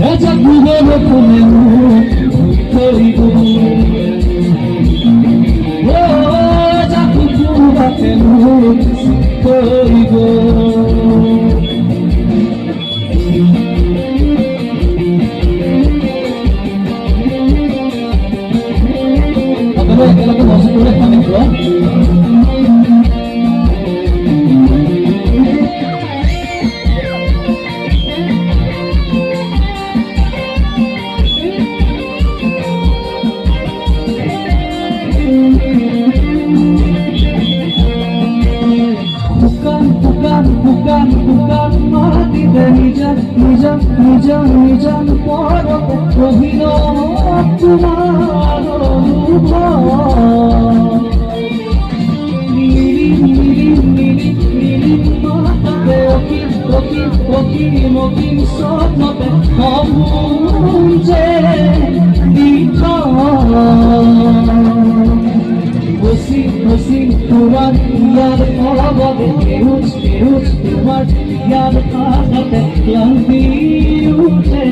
এজা কুহৰ কোনে মোক ধৰিব এজা কুকুৰাতে মোক ধৰিব আপোনালোকে একেলগে মজা কৰি ভাবিব bukan mati nijan poro rohino tumaro lupa niri mate oki sopnote kamunje dikha Hosi তোমার ইয়ার অভাবে কেউচ তোমার ইয়ার আঘাতে ক্লান্তি উঠে